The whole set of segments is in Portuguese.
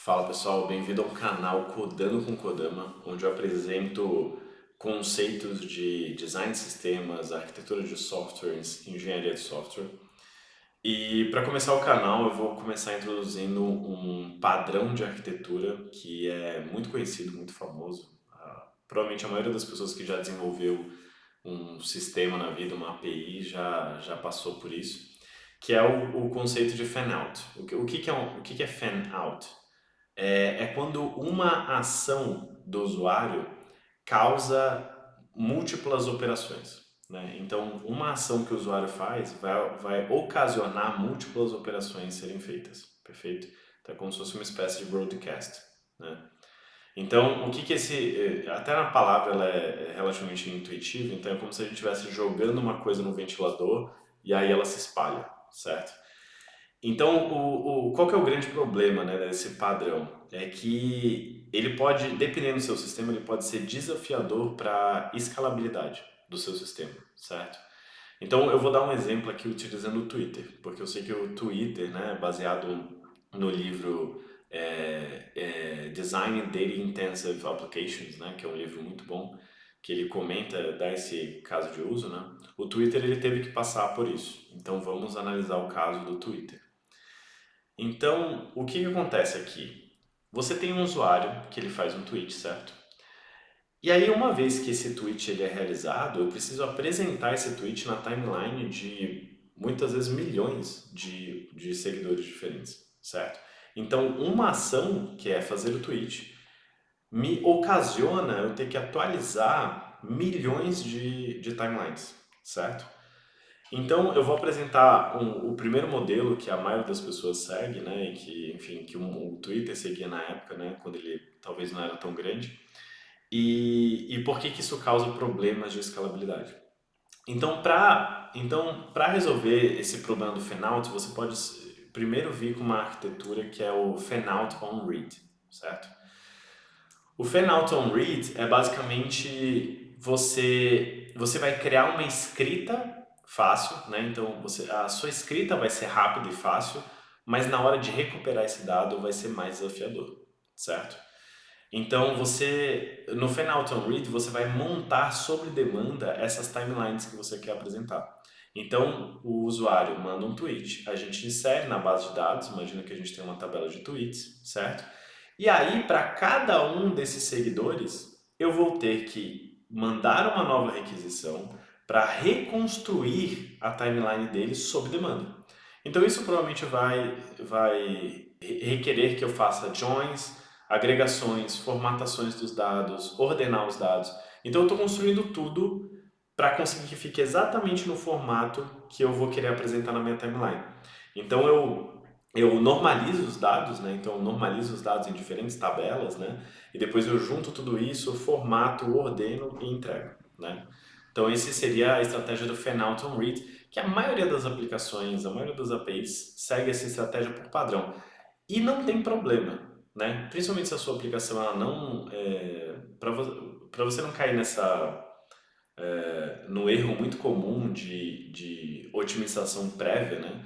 Fala pessoal, bem-vindo ao canal Codando com Kodama, onde eu apresento conceitos de design de sistemas, arquitetura de softwares, engenharia de software. E para começar o canal, eu vou começar introduzindo um padrão de arquitetura que é muito conhecido, muito famoso. Provavelmente a maioria das pessoas que já desenvolveu um sistema na vida, uma API, já passou por isso, que é o conceito de fan-out. O que que é fan-out? É quando uma ação do usuário causa múltiplas operações, né? Então, uma ação que o usuário faz vai ocasionar múltiplas operações serem feitas, perfeito? Então, é como se fosse uma espécie de broadcast, né? Então, o que que esse... Até na palavra ela é relativamente intuitiva, então é como se a gente estivesse jogando uma coisa no ventilador e aí ela se espalha, certo? Então, qual que é o grande problema, né, desse padrão? É que ele pode, dependendo do seu sistema, ele pode ser desafiador para escalabilidade do seu sistema, certo? Então, eu vou dar um exemplo aqui utilizando o Twitter, porque eu sei que o Twitter, né, baseado no livro Design Data Intensive Applications, né, que é um livro muito bom, que ele comenta, dá esse caso de uso, né? O Twitter ele teve que passar por isso. Então, vamos analisar o caso do Twitter. Então, o que que acontece aqui? Você tem um usuário que ele faz um tweet, certo? E aí, uma vez que esse tweet ele é realizado, eu preciso apresentar esse tweet na timeline de muitas vezes milhões de seguidores diferentes, certo? Então, uma ação, que é fazer o tweet, me ocasiona eu ter que atualizar milhões de timelines, certo? Então, eu vou apresentar o primeiro modelo que a maioria das pessoas segue, né, e que, enfim, que o Twitter seguia na época, né, quando ele talvez não era tão grande, e por que que isso causa problemas de escalabilidade. Então, para resolver esse problema do fanout, você pode primeiro vir com uma arquitetura que é o fanout on read, certo? O Fan-Out on Read é basicamente você vai criar uma escrita fácil, né? Então a sua escrita vai ser rápida e fácil, mas na hora de recuperar esse dado vai ser mais desafiador, certo? Então no Fan-Out on Read você vai montar sobre demanda essas timelines que você quer apresentar. Então o usuário manda um tweet, a gente insere na base de dados, imagina que a gente tem uma tabela de tweets, certo? E aí, para cada um desses seguidores, eu vou ter que mandar uma nova requisição para reconstruir a timeline deles sob demanda. Então, isso provavelmente vai requerer que eu faça joins, agregações, formatações dos dados, ordenar os dados. Então, eu estou construindo tudo para conseguir que fique exatamente no formato que eu vou querer apresentar na minha timeline. Então, eu normalizo os dados, né? Então eu normalizo os dados em diferentes tabelas, né? E depois eu junto tudo isso, formato, ordeno e entrego, né? Então esse seria a estratégia do Fan-Out on Read, que a maioria das aplicações, a maioria das APIs segue essa estratégia por padrão. E não tem problema, né? Principalmente se a sua aplicação ela não para você não cair no erro muito comum de otimização prévia, né?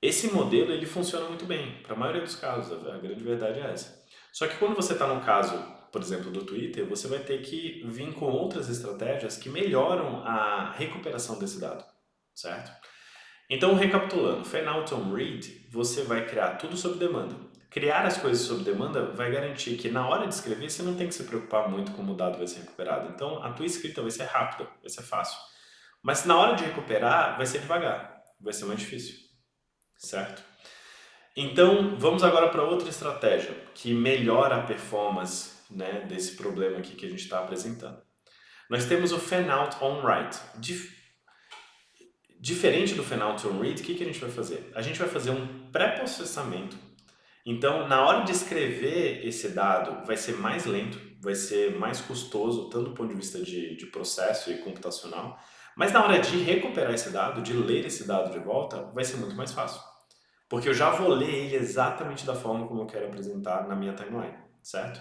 Esse modelo ele funciona muito bem, para a maioria dos casos, a grande verdade é essa. Só que quando você está no caso, por exemplo, do Twitter, você vai ter que vir com outras estratégias que melhoram a recuperação desse dado, certo? Então, recapitulando, Fan-Out on Read, você vai criar tudo sob demanda. Criar as coisas sob demanda vai garantir que na hora de escrever você não tem que se preocupar muito como o dado vai ser recuperado. Então, a tua escrita vai ser rápida, vai ser fácil. Mas na hora de recuperar, vai ser devagar, vai ser mais difícil, certo? Então, vamos agora para outra estratégia que melhora a performance, né, desse problema aqui que a gente está apresentando. Nós temos o Fan-Out on Write. Diferente do Fan-Out on Read, o que a gente vai fazer? A gente vai fazer um pré-processamento. Então, na hora de escrever esse dado, vai ser mais lento, vai ser mais custoso, tanto do ponto de vista de processo e computacional, mas na hora de recuperar esse dado, de ler esse dado de volta, vai ser muito mais fácil. Porque eu já vou ler ele exatamente da forma como eu quero apresentar na minha timeline, certo?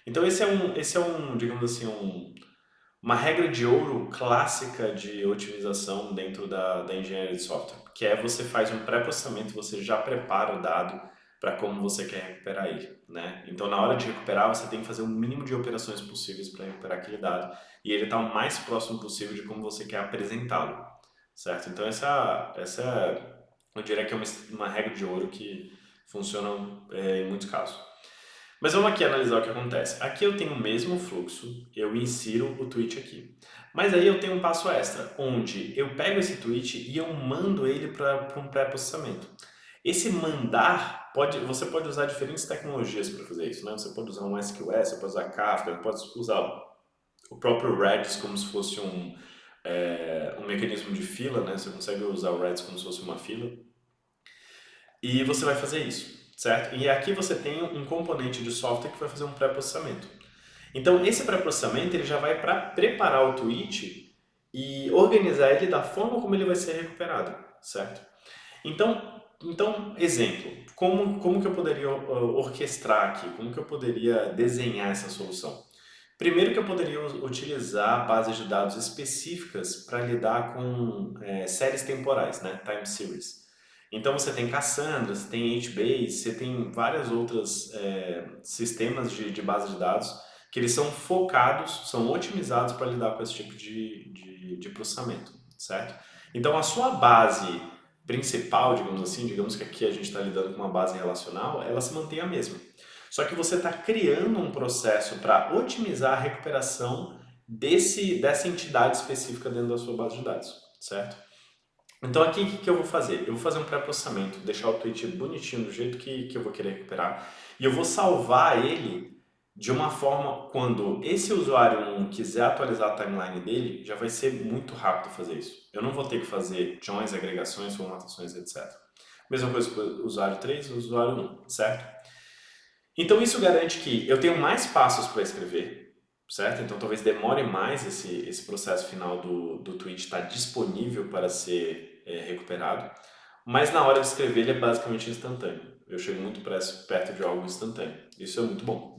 Então esse é um, digamos assim, uma regra de ouro clássica de otimização dentro da engenharia de software, que é você faz um pré-processamento, você já prepara o dado para como você quer recuperar ele, né? Então, na hora de recuperar, você tem que fazer o mínimo de operações possíveis para recuperar aquele dado e ele está o mais próximo possível de como você quer apresentá-lo, certo? Então, eu diria que é uma regra de ouro que funciona em muitos casos. Mas vamos aqui analisar o que acontece. Aqui eu tenho o mesmo fluxo, eu insiro o tweet aqui. Mas aí eu tenho um passo extra, onde eu pego esse tweet e eu mando ele para um pré-processamento. Esse mandar, você pode usar diferentes tecnologias para fazer isso, né? Você pode usar um SQS, você pode usar Kafka, você pode usar o próprio Redis como se fosse um mecanismo de fila, né? Você consegue usar o Redis como se fosse uma fila. E você vai fazer isso, certo? E aqui você tem um componente de software que vai fazer um pré-processamento. Então, esse pré-processamento ele já vai para preparar o tweet e organizar ele da forma como ele vai ser recuperado, certo? Então, exemplo, como que eu poderia orquestrar aqui? Como que eu poderia desenhar essa solução? Primeiro que eu poderia utilizar bases de dados específicas para lidar com séries temporais, né? Time series. Então você tem Cassandra, você tem HBase, você tem vários outros sistemas de base de dados que eles são focados, são otimizados para lidar com esse tipo de processamento, certo? Então a sua base principal, digamos assim, digamos que aqui a gente está lidando com uma base relacional, ela se mantém a mesma. Só que você está criando um processo para otimizar a recuperação dessa entidade específica dentro da sua base de dados, certo? Então aqui o que eu vou fazer? Eu vou fazer um pré-processamento, deixar o tweet bonitinho do jeito que eu vou querer recuperar e eu vou salvar ele de uma forma quando esse usuário 1 quiser atualizar a timeline dele, já vai ser muito rápido fazer isso. Eu não vou ter que fazer joins, agregações, formatações, etc. Mesma coisa com o usuário 3 e o usuário 1, certo? Então isso garante que eu tenho mais passos para escrever, certo? Então talvez demore mais esse processo final do tweet estar disponível para ser recuperado, mas na hora de escrever ele é basicamente instantâneo. Eu chego muito perto de algo instantâneo. Isso é muito bom.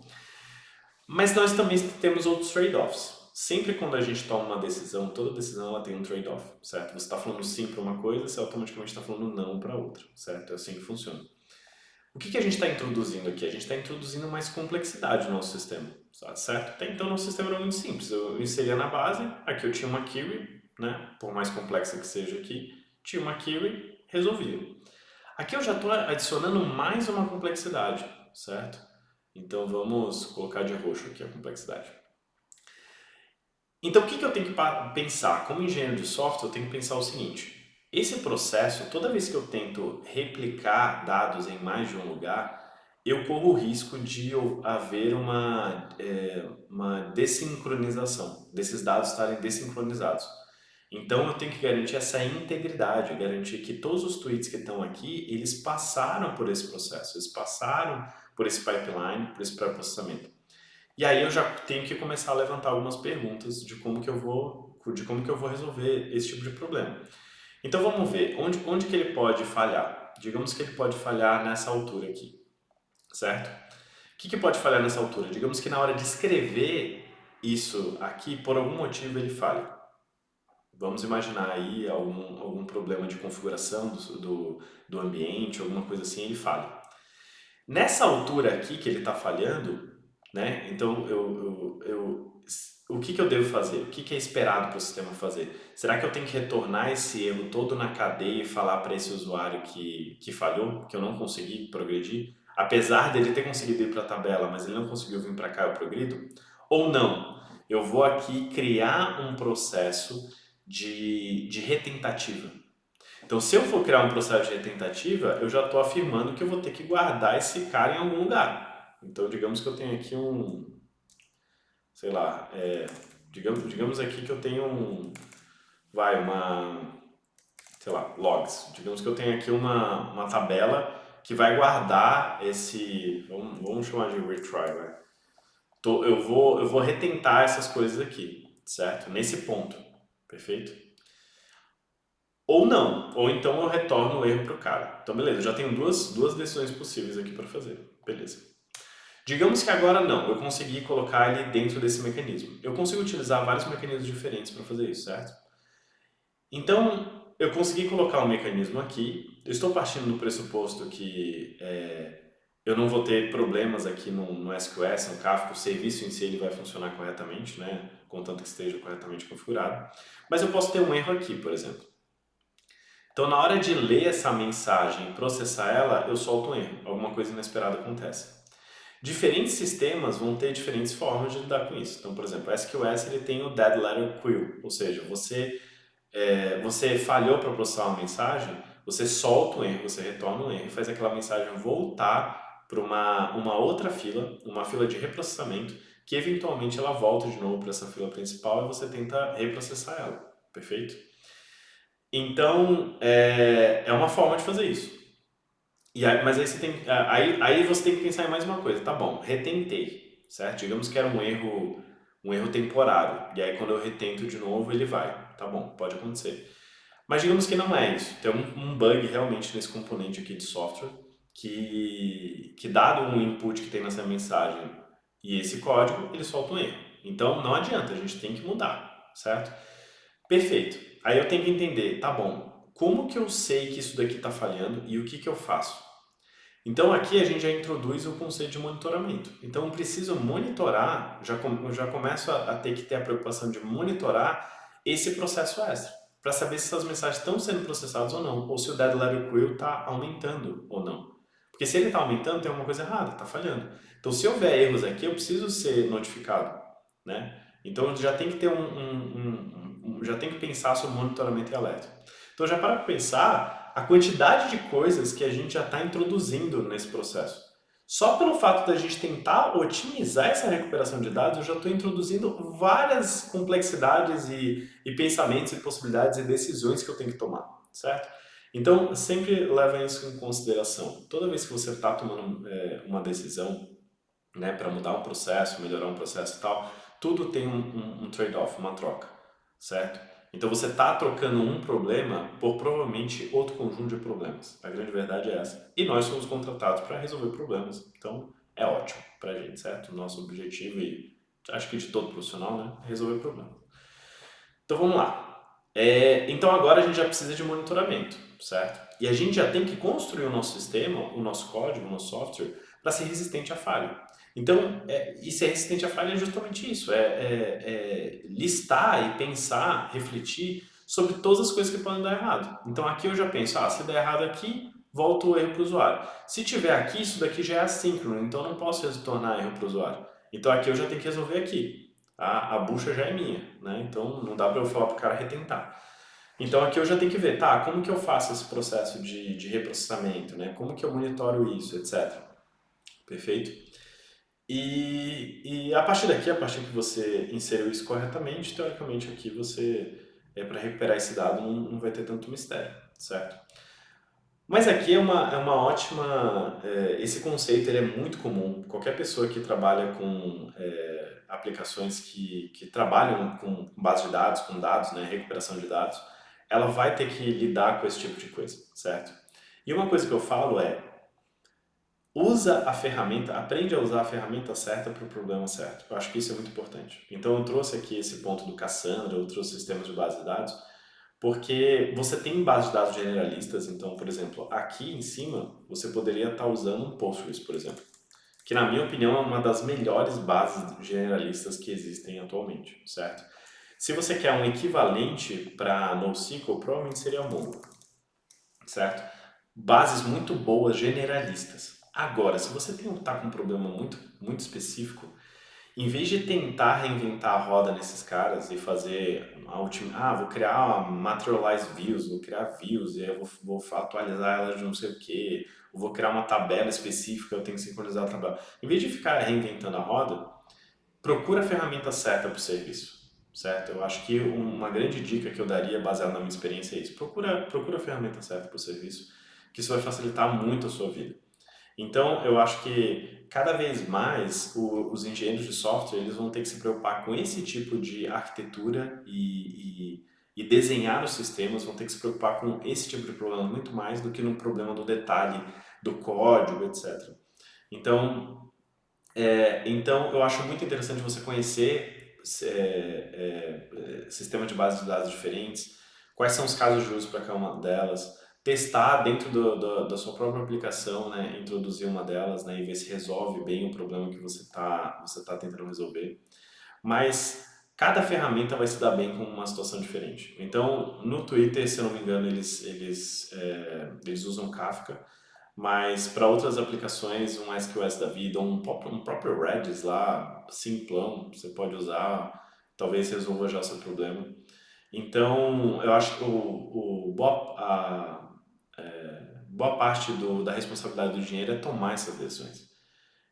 Mas nós também temos outros trade-offs. Sempre quando a gente toma uma decisão, toda decisão ela tem um trade-off, certo? Você está falando sim para uma coisa, você automaticamente está falando não para outra, certo? É assim que funciona. O que a gente está introduzindo aqui? A gente está introduzindo mais complexidade no nosso sistema, certo? Até então, nosso sistema era muito simples. Eu inseria na base, aqui eu tinha uma query, né? Por mais complexa que seja aqui, tinha uma query, resolvia. Aqui eu já estou adicionando mais uma complexidade, certo? Então vamos colocar de roxo aqui a complexidade. Então o que eu tenho que pensar? Como engenheiro de software, eu tenho que pensar o seguinte: esse processo, toda vez que eu tento replicar dados em mais de um lugar, eu corro o risco de haver uma desincronização, desses dados estarem desincronizados. Então eu tenho que garantir essa integridade, garantir que todos os tweets que estão aqui, eles passaram por esse processo, eles passaram por esse pipeline, por esse pré-processamento. E aí eu já tenho que começar a levantar algumas perguntas de como que eu vou resolver esse tipo de problema. Então vamos ver, onde que ele pode falhar? Digamos que ele pode falhar nessa altura aqui, certo? O que pode falhar nessa altura? Digamos que na hora de escrever isso aqui, por algum motivo ele falha. Vamos imaginar aí algum problema de configuração do ambiente, alguma coisa assim, ele falha. Nessa altura aqui que ele está falhando, né? Então o que eu devo fazer? O que é esperado para o sistema fazer? Será que eu tenho que retornar esse erro todo na cadeia e falar para esse usuário que falhou, que eu não consegui progredir? Apesar dele ter conseguido ir para a tabela, mas ele não conseguiu vir para cá, eu progrido? Ou não? Eu vou aqui criar um processo de retentativa. Então, se eu for criar um processo de retentativa, eu já estou afirmando que eu vou ter que guardar esse cara em algum lugar. Então, digamos que eu tenho aqui sei lá, digamos aqui que eu tenho sei lá, logs. Digamos que eu tenho aqui uma tabela que vai guardar vamos chamar de retry, vai. Eu vou retentar essas coisas aqui, certo? Nesse ponto, perfeito? Ou não, ou então eu retorno o erro para o cara. Então, beleza, eu já tenho duas decisões possíveis aqui para fazer. Beleza. Digamos que agora não, eu consegui colocar ele dentro desse mecanismo. Eu consigo utilizar vários mecanismos diferentes para fazer isso, certo? Então, eu consegui colocar um mecanismo aqui. Eu estou partindo do pressuposto que eu não vou ter problemas aqui no SQS, no Kafka, o serviço em si ele vai funcionar corretamente, né? Contanto que esteja corretamente configurado. Mas eu posso ter um erro aqui, por exemplo. Então, na hora de ler essa mensagem e processar ela, eu solto um erro, alguma coisa inesperada acontece. Diferentes sistemas vão ter diferentes formas de lidar com isso. Então, por exemplo, o SQS ele tem o Dead Letter Queue, ou seja, você falhou para processar uma mensagem, você solta um erro, você retorna um erro e faz aquela mensagem voltar para uma outra fila, uma fila de reprocessamento, que eventualmente ela volta de novo para essa fila principal e você tenta reprocessar ela, perfeito? Então, é uma forma de fazer isso. Mas aí aí você tem que pensar em mais uma coisa, tá bom, retentei, certo? Digamos que era um erro temporário, e aí quando eu retento de novo ele vai, tá bom, pode acontecer. Mas digamos que não é isso, tem um bug realmente nesse componente aqui de software, que dado um input que tem nessa mensagem e esse código, ele solta um erro. Então não adianta, a gente tem que mudar, certo? Perfeito. Aí eu tenho que entender, tá bom, como que eu sei que isso daqui está falhando e o que que eu faço? Então aqui a gente já introduz o conceito de monitoramento. Então eu preciso monitorar, eu já começo a ter que ter a preocupação de monitorar esse processo extra, para saber se essas mensagens estão sendo processadas ou não, ou se o dead letter queue está aumentando ou não. Porque se ele está aumentando, tem alguma coisa errada, está falhando. Então se houver erros aqui, eu preciso ser notificado, né? Então já tem que ter já tem que pensar sobre monitoramento e alerta. Então já para pensar a quantidade de coisas que a gente já está introduzindo nesse processo. Só pelo fato da gente tentar otimizar essa recuperação de dados, eu já estou introduzindo várias complexidades e pensamentos e possibilidades e decisões que eu tenho que tomar, certo? Então, sempre leva isso em consideração. Toda vez que você está tomando uma decisão, né, para mudar um processo, melhorar um processo e tal, tudo tem um trade-off, uma troca, certo? Então você está trocando um problema por provavelmente outro conjunto de problemas. A grande verdade é essa. E nós somos contratados para resolver problemas. Então é ótimo para a gente, certo? O nosso objetivo e acho que de todo profissional, né, é resolver problemas. Então vamos lá. Então agora a gente já precisa de monitoramento, certo? E a gente já tem que construir o nosso sistema, o nosso código, o nosso software, para ser resistente à falha. Então, e ser resistente à falha é justamente isso, é listar e pensar, refletir sobre todas as coisas que podem dar errado. Então aqui eu já penso, se der errado aqui, volta o erro para o usuário. Se tiver aqui, isso daqui já é assíncrono, então eu não posso retornar erro para o usuário. Então aqui eu já tenho que resolver aqui. A bucha já é minha, né? Então não dá para eu falar para o cara retentar. Então aqui eu já tenho que ver, tá, como que eu faço esse processo de reprocessamento, né? Como que eu monitoro isso, etc. Perfeito? E a partir daqui, a partir que você inseriu isso corretamente, teoricamente aqui para recuperar esse dado, não vai ter tanto mistério, certo? Mas aqui é uma ótima. Esse conceito ele é muito comum. Qualquer pessoa que trabalha com aplicações que trabalham com base de dados, com dados, né, recuperação de dados, ela vai ter que lidar com esse tipo de coisa, certo? E uma coisa que eu falo usa a ferramenta, aprende a usar a ferramenta certa para o problema certo. Eu acho que isso é muito importante. Então eu trouxe aqui esse ponto do Cassandra, outros sistemas de base de dados, porque você tem bases de dados generalistas, então, por exemplo, aqui em cima você poderia estar usando um Postgres, por exemplo, que na minha opinião é uma das melhores bases generalistas que existem atualmente, certo? Se você quer um equivalente para NoSQL, provavelmente seria Mongo, certo? Bases muito boas generalistas. Agora, se você está com um problema muito específico, em vez de tentar reinventar a roda nesses caras e fazer vou criar materialized views, vou criar views e aí eu vou atualizar elas de não sei o que, vou criar uma tabela específica, eu tenho que sincronizar a tabela. Em vez de ficar reinventando a roda, procura a ferramenta certa para o serviço, certo? Eu acho que uma grande dica que eu daria, baseada na minha experiência, é isso. Procura a ferramenta certa para o serviço, que isso vai facilitar muito a sua vida. Então, eu acho que cada vez mais os engenheiros de software eles vão ter que se preocupar com esse tipo de arquitetura e desenhar os sistemas, vão ter que se preocupar com esse tipo de problema muito mais do que no problema do detalhe, do código, etc. Então, então eu acho muito interessante você conhecer sistemas de base de dados diferentes, quais são os casos de uso para cada uma delas, testar dentro da sua própria aplicação, né, introduzir uma delas, né, e ver se resolve bem o problema que você tá tentando resolver. Mas cada ferramenta vai se dar bem com uma situação diferente. Então, no Twitter, se eu não me engano, eles usam Kafka, mas para outras aplicações, um SQS da vida, ou um próprio Redis lá, simplão, você pode usar, talvez resolva já o seu problema. Então, eu acho que boa parte da responsabilidade do dinheiro é tomar essas decisões.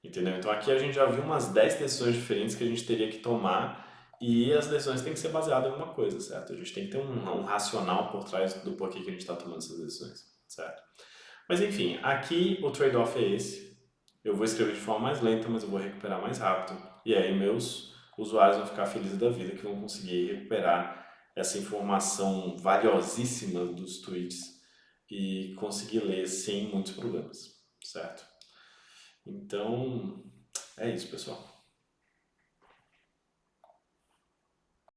Entendeu? Então aqui a gente já viu umas 10 decisões diferentes que a gente teria que tomar e as decisões têm que ser baseadas em alguma coisa, certo? A gente tem que ter um racional por trás do porquê que a gente está tomando essas decisões, certo? Mas enfim, aqui o trade-off é esse. Eu vou escrever de forma mais lenta, mas eu vou recuperar mais rápido. E aí meus usuários vão ficar felizes da vida que vão conseguir recuperar essa informação valiosíssima dos tweets e conseguir ler sem muitos problemas, certo? Então, é isso, pessoal.